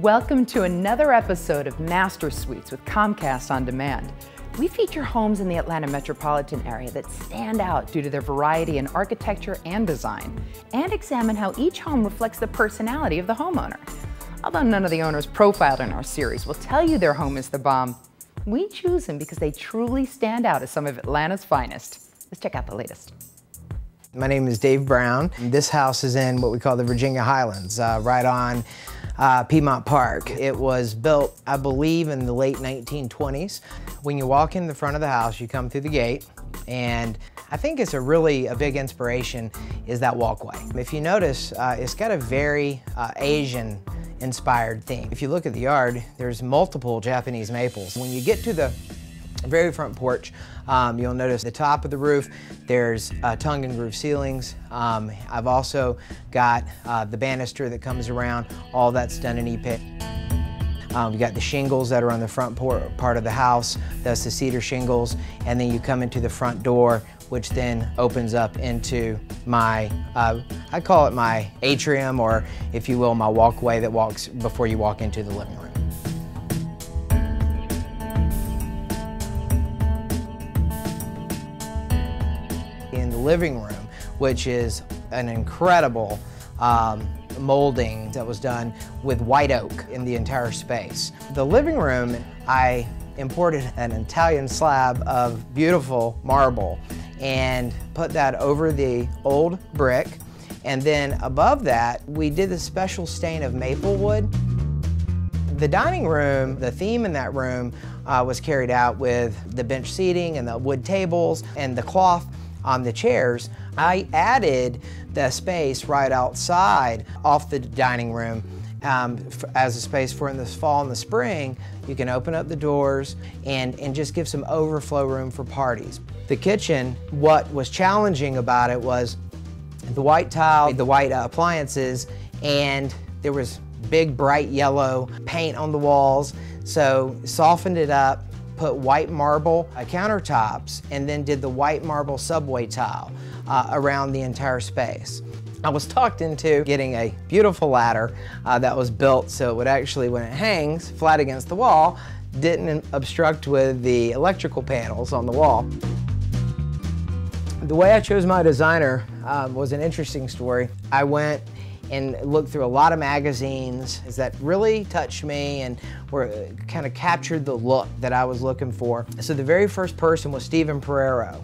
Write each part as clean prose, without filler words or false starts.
Welcome to another episode of Master Suites with Comcast On Demand. We feature homes in the Atlanta metropolitan area that stand out due to their variety in architecture and design, and examine how each home reflects the personality of the homeowner. Although none of the owners profiled in our series will tell you their home is the bomb, we choose them because they truly stand out as some of Atlanta's finest. Let's check out the latest. My name is Dave Brown. This house is in what we call the Virginia Highlands, right on Piedmont Park. It was built, I believe, in the late 1920s. When you walk in the front of the house, you come through the gate, and I think it's a big inspiration is that walkway. If you notice, it's got a very Asian inspired theme. If you look at the yard, there's multiple Japanese maples. When you get to the very front porch, you'll notice the top of the roof, there's tongue and groove ceilings. I've also got the banister that comes around, all that's done in E-pick. We got the shingles that are on the front part of the house, that's the cedar shingles, and then you come into the front door, which then opens up into my, I call it my atrium, or if you will, my walkway that walks before you walk into the living room. In the living room, which is an incredible molding that was done with white oak in the entire space. The living room, I imported an Italian slab of beautiful marble and put that over the old brick, and then above that we did a special stain of maple wood. The dining room, the theme in that room was carried out with the bench seating and the wood tables and the cloth on the chairs. I added the space right outside off the dining room as a space for in the fall and the spring. You can open up the doors and just give some overflow room for parties. The kitchen, what was challenging about it was the white tile, the white appliances, and there was big bright yellow paint on the walls. So softened it up, put white marble countertops, and then did the white marble subway tile around the entire space. I was talked into getting a beautiful ladder that was built so it would actually, when it hangs flat against the wall, didn't obstruct with the electrical panels on the wall. The way I chose my designer was an interesting story. I went and looked through a lot of magazines that really touched me and kind of captured the look that I was looking for. So the very first person was Stephen Pereiro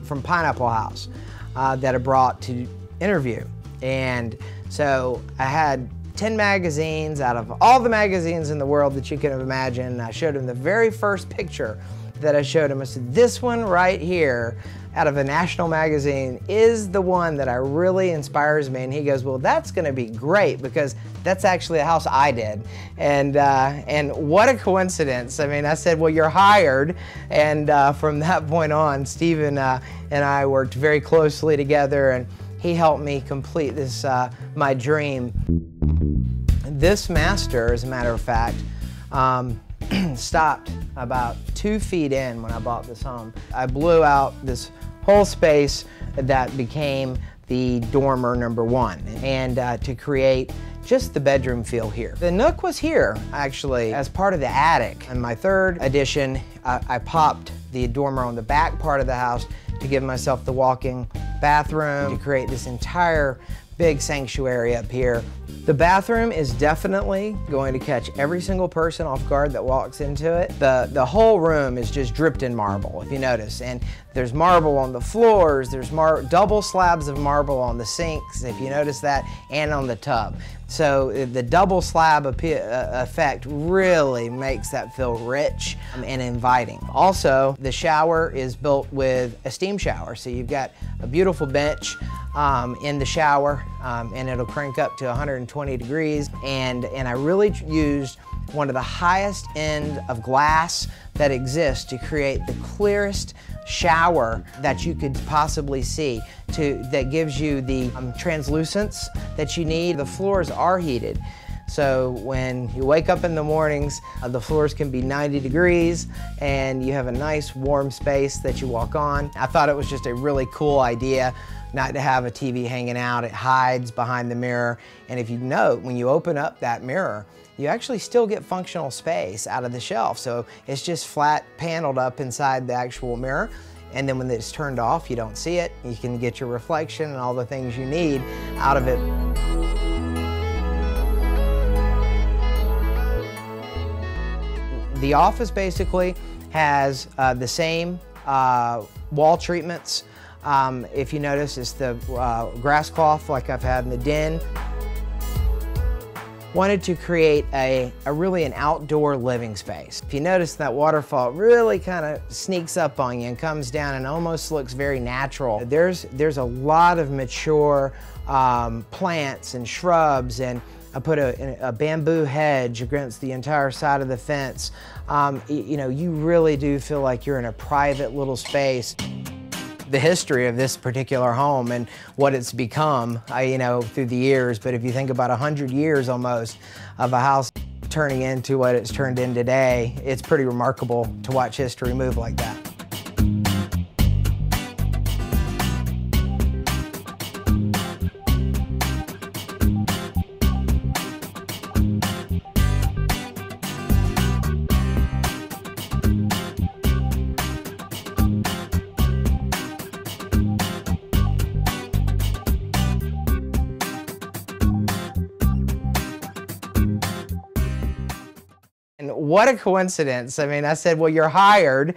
from Pineapple House that I brought to interview. And so I had 10 magazines out of all the magazines in the world that you can imagine. I showed him the very first picture that I showed him. I said, this one right here out of a national magazine is the one that really inspires me. And he goes, well, that's gonna be great because that's actually a house I did. And what a coincidence. I mean, I said, well, you're hired. And from that point on, Stephen and I worked very closely together, and he helped me complete this, my dream. This master, as a matter of fact, stopped about 2 feet in when I bought this home. I blew out this whole space that became the dormer #1, and to create just the bedroom feel here. The nook was here, actually, as part of the attic. In my third addition, I popped the dormer on the back part of the house to give myself the walk-in bathroom, to create this entire big sanctuary up here. The bathroom is definitely going to catch every single person off guard that walks into it. The whole room is just dripped in marble, if you notice. And there's marble on the floors, there's double slabs of marble on the sinks, if you notice that, and on the tub. So the double slab effect really makes that feel rich and inviting. Also, the shower is built with a steam shower. So you've got a beautiful bench in the shower, and it'll crank up to 120 degrees. And I really used one of the highest end of glass that exists to create the clearest shower that you could possibly see, that gives you the translucence that you need. The floors are heated, So when you wake up in the mornings, the floors can be 90 degrees and you have a nice warm space that you walk on. I thought it was just a really cool idea not to have a TV hanging out. It hides behind the mirror. And if you note, when you open up that mirror, you actually still get functional space out of the shelf. So it's just flat paneled up inside the actual mirror. And then when it's turned off, you don't see it. You can get your reflection and all the things you need out of it. The office basically has the same wall treatments. If you notice, it's the grass cloth like I've had in the den. Wanted to create really an outdoor living space. If you notice, that waterfall really kind of sneaks up on you and comes down and almost looks very natural. There's a lot of mature plants and shrubs, and I put a bamboo hedge against the entire side of the fence. You know, you really do feel like you're in a private little space. The history of this particular home and what it's become, you know, through the years. But if you think about 100 years almost of a house turning into what it's turned in today, it's pretty remarkable to watch history move like that. And what a coincidence. I mean, I said, well, you're hired.